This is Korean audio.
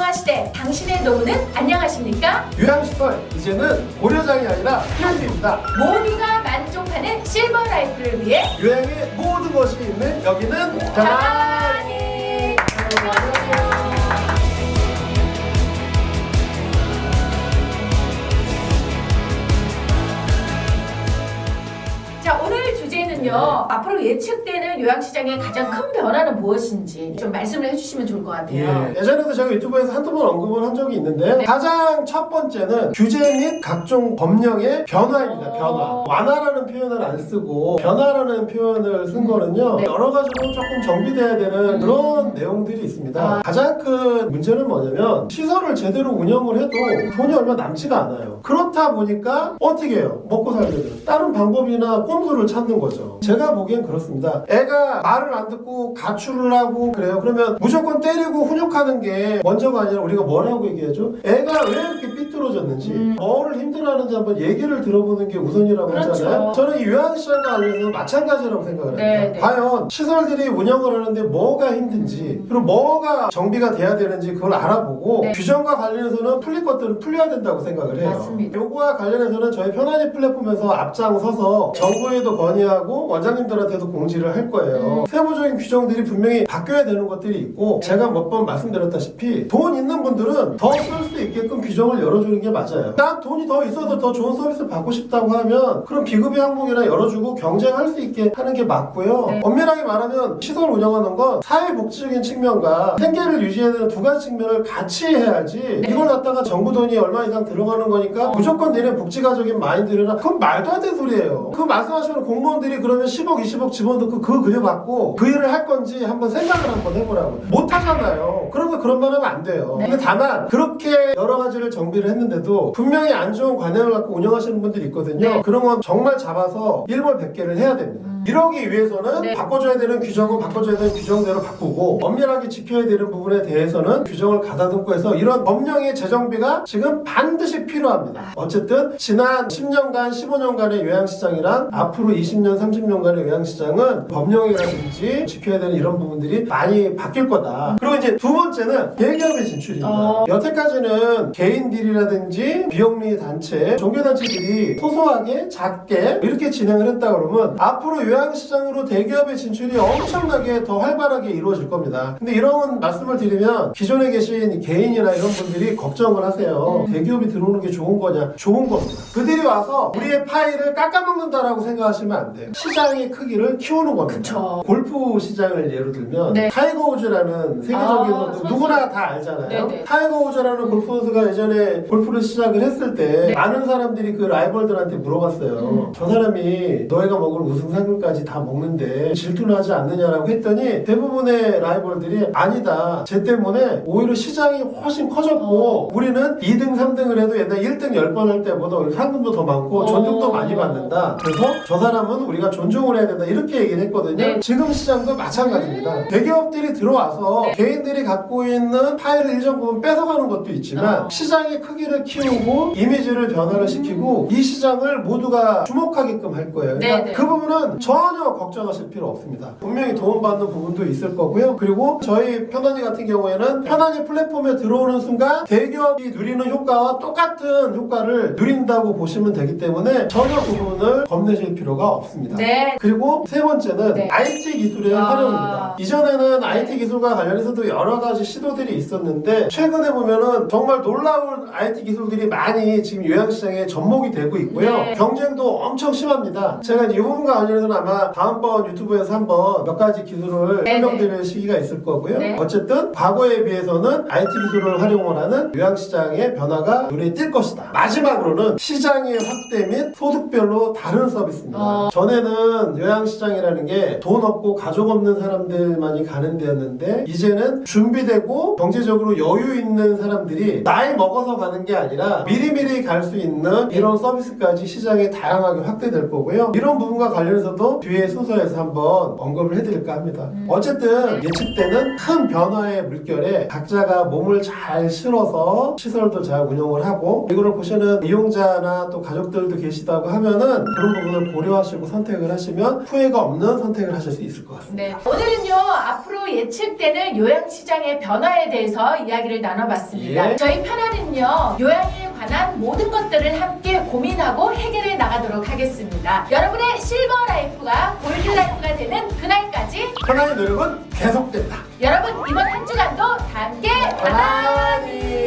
고령화 시대 당신의 노후는 안녕하십니까? 요양시설 이제는 고려장이 아니라 트렌드입니다. 모두가 만족하는 실버 라이프를 위해 요양의 모든 것이 있는 여기는 가만히. 안녕하세요. 자, 오늘 주제는요. 앞으로 예측되는 요양시장의 가장 큰 변화는 무엇인지 좀 말씀을 해주시면 좋을 것 같아요. 예전에도 제가 유튜브에서 한두 번 언급을 한 적이 있는데요. 가장 첫 번째는 규제 및 각종 법령의 변화입니다. 변화. 완화라는 표현을 안 쓰고 변화라는 표현을 쓴 거는요. 여러 가지로 조금 정비돼야 되는 그런 내용들이 있습니다. 가장 큰 문제는 뭐냐면 시설을 제대로 운영을 해도 돈이 얼마 남지가 않아요. 그렇다 보니까 어떻게 해요? 먹고 살려면 다른 방법이나 꼼수를 찾는 거죠. 제가 보기엔 그렇습니다. 애가 말을 안 듣고 가출을 하고 그래요. 그러면 무조건 때리고 훈육하는 게 먼저가 아니라 우리가 뭐라고 얘기하죠? 애가 왜 이렇게 삐뚤어졌는지 뭐를 힘들어하는지 한번 얘기를 들어보는 게 우선이라고 하잖아요. 저는 이 요양시장과 관련해서 마찬가지라고 생각을 합니다. 과연 시설들이 운영을 하는데 뭐가 힘든지 그리고 뭐가 정비가 돼야 되는지 그걸 알아보고 규정과 관련해서는 풀릴 것들은 풀려야 된다고 생각을 해요. 맞습니다. 요거와 관련해서는 저희 편안히 플랫폼에서 앞장서서 정부에도 건의하고 원장님들한테도 공지를 할 거예요. 세부적인 규정들이 분명히 바뀌어야 되는 것들이 있고 제가 몇 번 말씀드렸다시피 돈 있는 분들은 더 쓸 수 있게끔 규정을 열어주는 게 맞아요. 난 돈이 더 있어서 더 좋은 서비스를 받고 싶다고 하면 그럼 비급여 항목이나 열어주고 경쟁할 수 있게 하는 게 맞고요. 엄밀하게 말하면 시설 운영하는 건 사회복지적인 측면과 생계를 유지해야 되는 두 가지 측면을 같이 해야지 이걸 갖다가 정부 돈이 얼마 이상 들어가는 거니까 무조건 내는 복지가적인 마인드라 그건 말도 안 되는 소리예요. 그 말씀하시는 공무원들이 그러면 10억 20억 집어넣고 그 급여 받고 그 일을 할 건지 한번 생각을 한번 해보라고. 못 하잖아요. 그러면 그런 말 하면 안 돼요. 근데 다만 그렇게 여러 가지를 정비를 했는데도 분명히 안 좋은 관행을 갖고 운영하시는 분들이 있거든요. 그런 건 정말 잡아서 일벌백계를 해야 됩니다. 이러기 위해서는 바꿔줘야 되는 규정은 바꿔줘야 되는 규정대로 바꾸고 엄밀하게 지켜야 되는 부분에 대해서는 규정을 가다듬고 해서 이런 법령의 재정비가 지금 반드시 필요합니다. 어쨌든 지난 10년간 15년간의 요양시장이랑 앞으로 20년 30년간의 요양시장은 법령이라든지 지켜야 되는 이런 부분들이 많이 바뀔 거다. 그리고 이제 두 번째는 대기업의 진출입니다. 여태까지는 개인들이라든지 비영리 단체, 종교단체들이 소소하게 작게 이렇게 진행을 했다 그러면 앞으로 요양시장으로 대기업의 진출이 엄청나게 더 활발하게 이루어질 겁니다. 근데 이런 말씀을 드리면 기존에 계신 개인이나 이런 분들이 걱정을 하세요. 대기업이 들어오는 게 좋은 거냐? 좋은 겁니다. 그들이 와서 우리의 파일을 깎아먹는다라고 생각하시면 안 돼요. 시장의 크기를 키우는 겁니다. 그쵸. 골프 시장을 예로 들면 타이거 우즈라는 세계적인 누구나 다 알잖아요. 타이거 우즈라는 골프 선수가 예전에 골프를 시작을 했을 때 많은 사람들이 그 라이벌들한테 물어봤어요. 저 사람이 너희가 먹을 우승 상금까지 다 먹는데 질투를 하지 않느냐라고 했더니 대부분의 라이벌들이 아니다. 쟤 때문에 오히려 시장이 훨씬 커졌고 우리는 2등 3등을 해도 옛날 1등 10번 할 때보다 상금도 더 많고 존중도 많이 받는다. 그래서 저 사람은 우리가 존중을 해야 된다. 이렇게 얘기를 했거든요. 지금 시장도 마찬가지입니다. 대기업들이 들어와서 개인들이 갖고 있는 파일을 일정 부분 뺏어가는 것도 있지만 시장의 크기를 키우고 이미지를 변화를 시키고 이 시장을 모두가 주목하게끔 할 거예요. 그러니까 그 부분은 전혀 걱정하실 필요 없습니다. 분명히 도움받는 부분도 있을 거고요. 그리고 저희 편안히 같은 경우에는 편안히 플랫폼에 들어오는 순간 대기업이 누리는 효과와 똑같은 효과를 누린다고 보시면 되기 때문에 전혀 그 부분을 겁내실 필요가 없습니다. 그리고 세 번째는 IT 기술의 활용입니다. 이전에는 IT 기술과 관련해서도 여러 가지 시도들이 있었는데 최근에 보면은 정말 놀라운 IT 기술들이 많이 지금 요양시장에 접목이 되고 있고요. 경쟁도 엄청 심합니다. 제가 이 부분과 관련해서는 아마 다음번 유튜브에서 한번 몇 가지 기술을 설명드릴 시기가 있을 거고요. 어쨌든 과거에 비해서는 IT 기술을 활용을 하는 요양시장의 변화가 눈에 띌 것이다. 마지막으로는 시장의 확대 및 소득별로 다른 서비스입니다. 전에는 요양시장이라는 게 돈 없고 가족 없는 사람들만이 가는 데였는데 이제는 준비되고 경제적으로 여유 있는 사람들이 나이 먹어서 가는 게 아니라 미리미리 갈 수 있는 이런 서비스까지 시장에 다양하게 확대될 거고요. 이런 부분과 관련해서도 부분도 뒤에 순서에서 한번 언급을 해드릴까 합니다. 어쨌든 예측되는 큰 변화의 물결에 각자가 몸을 잘 실어서 시설도 잘 운영을 하고 이거를 보시는 이용자나 또 가족들도 계시다고 하면은 그런 부분을 고려하시고 선택을 하시면 후회가 없는 선택을 하실 수 있을 것 같습니다. 네. 오늘은요, 앞으로 예측되는 요양시장의 변화에 대해서 이야기를 나눠봤습니다. 예. 저희 편안은요, 요양에 관한 모든 것들을 함께 고민하고 해결해 나가도록 하겠습니다. 여러분의 실버 라이프가 골드 라이프가 되는 그날까지 편안의 노력은 계속된다. 여러분, 이번 한 주간도 다 함께 편안히